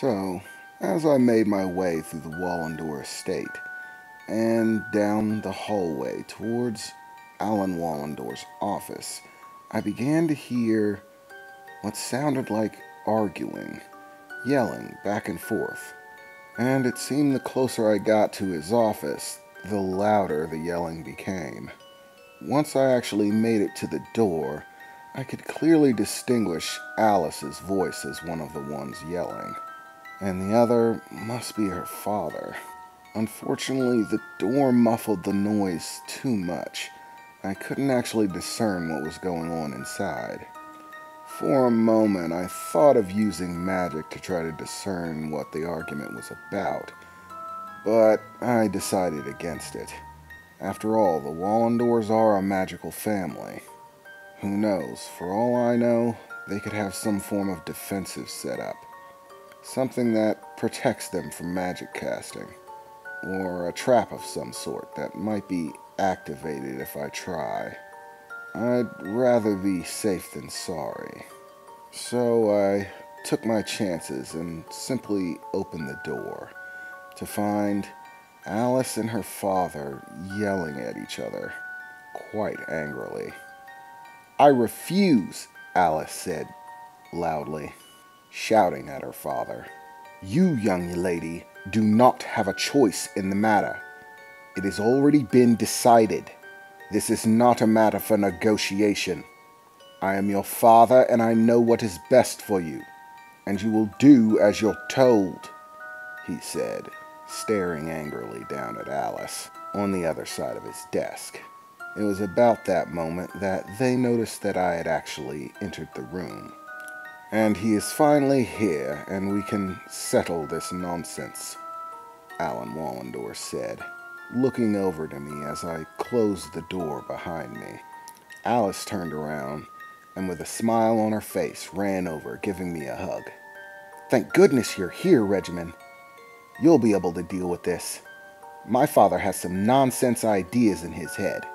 So, as I made my way through the Wallendor estate and down the hallway towards Alan Wallendor's office, I began to hear what sounded like arguing, yelling back and forth. And it seemed the closer I got to his office, the louder the yelling became. Once I actually made it to the door, I could clearly distinguish Alice's voice as one of the ones yelling, and the other must be her father. Unfortunately, the door muffled the noise too much. I couldn't actually discern what was going on inside. For a moment, I thought of using magic to try to discern what the argument was about, but I decided against it. After all, the Wallendors are a magical family. Who knows, for all I know, they could have some form of defensive setup. Something that protects them from magic casting, or a trap of some sort that might be activated if I try. I'd rather be safe than sorry. So I took my chances and simply opened the door to find Alice and her father yelling at each other quite angrily. "I refuse," Alice said loudly, shouting at her father. "You, young lady, do not have a choice in the matter. It has already been decided. This is not a matter for negotiation. I am your father and I know what is best for you, and you will do as you're told," he said, staring angrily down at Alice on the other side of his desk. It was about that moment that they noticed that I had actually entered the room. "And he is finally here, and we can settle this nonsense," Alan Wallendor said, looking over to me as I closed the door behind me. Alice turned around and with a smile on her face ran over, giving me a hug. "Thank goodness you're here, Regimen. You'll be able to deal with this. My father has some nonsense ideas in his head.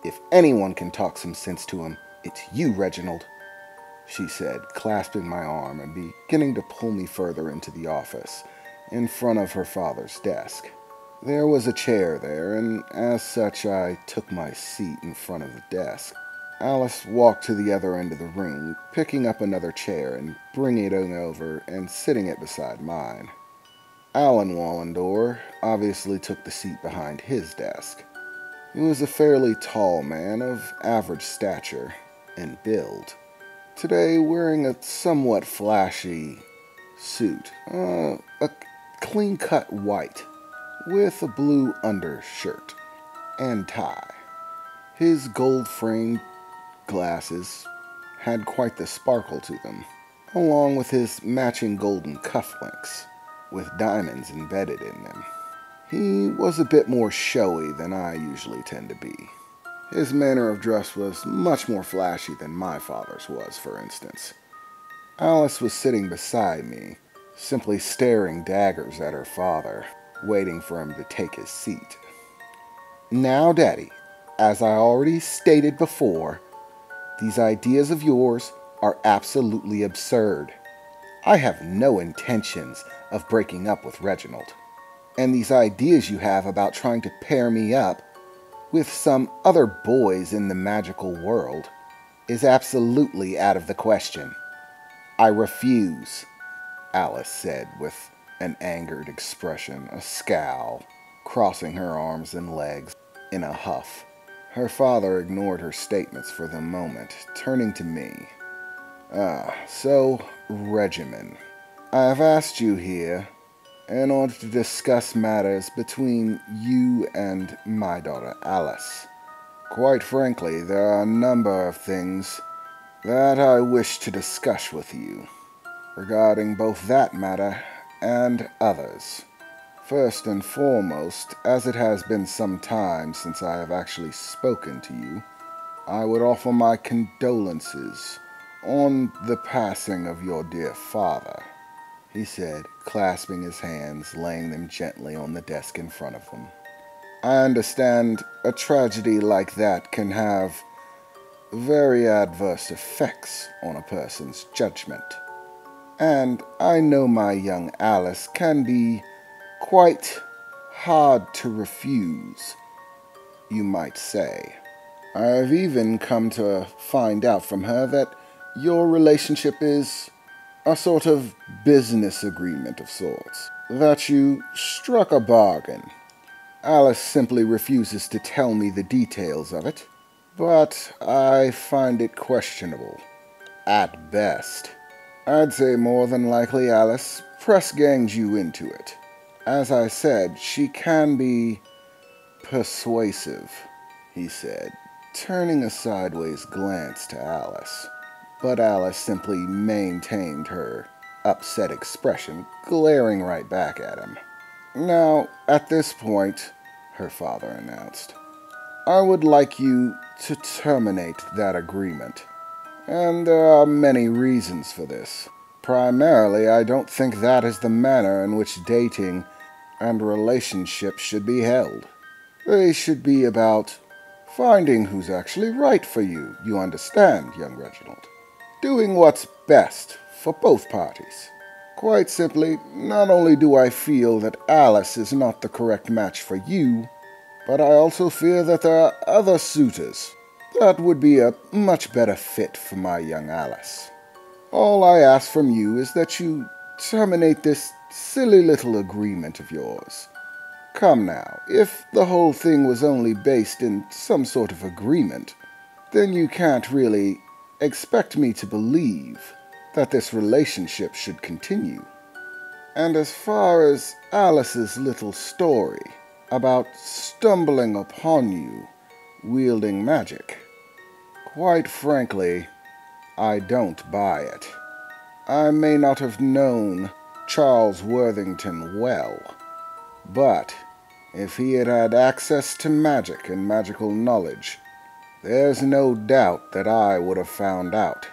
If anyone can talk some sense to him, it's you, Reginald," she said, clasping my arm and beginning to pull me further into the office, in front of her father's desk. There was a chair there, and as such I took my seat in front of the desk. Alice walked to the other end of the room, picking up another chair and bringing it over and sitting it beside mine. Alan Wallendor obviously took the seat behind his desk. He was a fairly tall man of average stature and build, today wearing a somewhat flashy suit, a clean-cut white, with a blue undershirt and tie. His gold-framed glasses had quite the sparkle to them, along with his matching golden cufflinks, with diamonds embedded in them. He was a bit more showy than I usually tend to be. His manner of dress was much more flashy than my father's was, for instance. Alice was sitting beside me, simply staring daggers at her father, waiting for him to take his seat. "Now, Daddy, as I already stated before, these ideas of yours are absolutely absurd. I have no intentions of breaking up with Reginald. And these ideas you have about trying to pair me up with some other boys in the magical world is absolutely out of the question. I refuse," Alice said with an angered expression, a scowl, crossing her arms and legs in a huff. Her father ignored her statements for the moment, turning to me. So, Regimen, I have asked you here in order to discuss matters between you and my daughter Alice. Quite frankly, there are a number of things that I wish to discuss with you regarding both that matter and others. First and foremost, as it has been some time since I have actually spoken to you, I would offer my condolences on the passing of your dear father," he said, clasping his hands, laying them gently on the desk in front of him. "I understand a tragedy like that can have very adverse effects on a person's judgment, And I know my young Alice can be quite hard to refuse, you might say. I've even come to find out from her that your relationship is a sort of business agreement of sorts, that you struck a bargain. Alice simply refuses to tell me the details of it, but I find it questionable, at best. I'd say more than likely Alice press-gangs you into it. As I said, she can be persuasive, he said, turning a sideways glance to Alice. But Alice simply maintained her upset expression, glaring right back at him. Now, at this point, her father announced, I would like you to terminate that agreement. And there are many reasons for this. Primarily, I don't think that is the manner in which dating and relationships should be held. They should be about finding who's actually right for you, you understand, young Reginald. Doing what's best for both parties. Quite simply, not only do I feel that Alice is not the correct match for you, but I also fear that there are other suitors that would be a much better fit for my young Alice. All I ask from you is that you terminate this silly little agreement of yours. Come now, if the whole thing was only based in some sort of agreement, then you can't really expect me to believe that this relationship should continue. And as far as Alice's little story about stumbling upon you wielding magic, quite frankly, I don't buy it. I may not have known Charles Worthington well, but if he had had access to magic and magical knowledge, there's no doubt that I would have found out.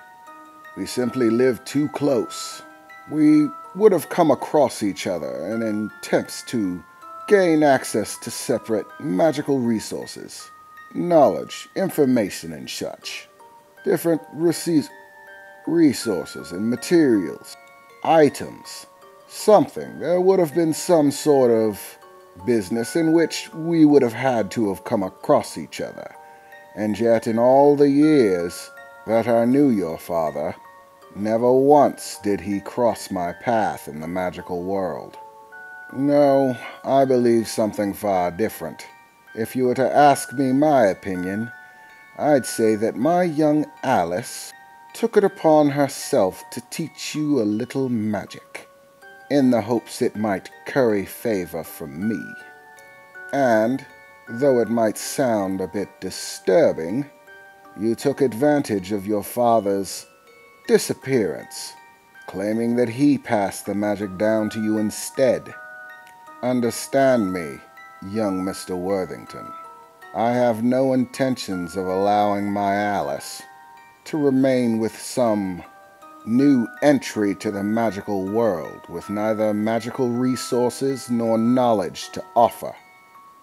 We simply lived too close. We would have come across each other in attempts to gain access to separate magical resources, knowledge, information, and such. Different resources and materials, items, something. There would have been some sort of business in which we would have had to have come across each other. And yet in all the years that I knew your father, never once did he cross my path in the magical world. No, I believe something far different. If you were to ask me my opinion, I'd say that my young Alice took it upon herself to teach you a little magic, in the hopes it might curry favor from me. And, though it might sound a bit disturbing, you took advantage of your father's disappearance, claiming that he passed the magic down to you instead. Understand me, young Mr. Worthington. I have no intentions of allowing my Alice to remain with some new entry to the magical world with neither magical resources nor knowledge to offer.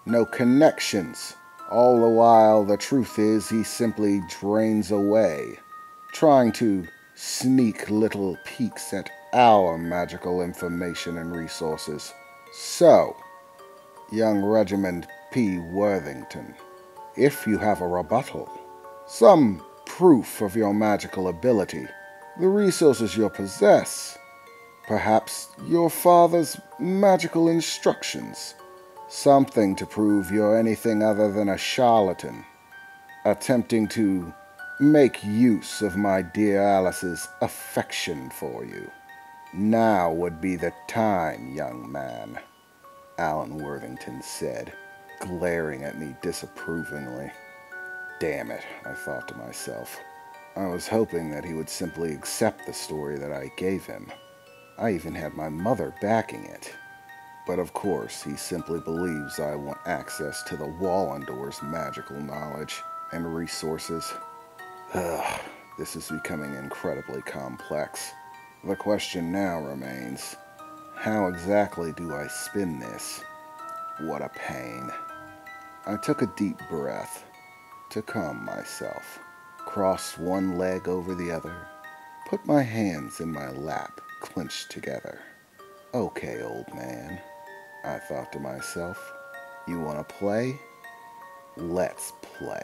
No connections. All the while, the truth is he simply drains away, trying to sneak little peeks at our magical information and resources. So, young Reginald P. Worthington, if you have a rebuttal, some proof of your magical ability, the resources you possess, perhaps your father's magical instructions, something to prove you're anything other than a charlatan, attempting to make use of my dear Alice's affection for you. Now would be the time, young man, Alan Worthington said, glaring at me disapprovingly. Damn it, I thought to myself. I was hoping that he would simply accept the story that I gave him. I even had my mother backing it. But of course, he simply believes I want access to the Wallendor's magical knowledge and resources. Ugh, this is becoming incredibly complex. The question now remains, how exactly do I spin this? What a pain. I took a deep breath to calm myself, crossed one leg over the other, put my hands in my lap, clenched together. Okay, old man, I thought to myself, you want to play? Let's play.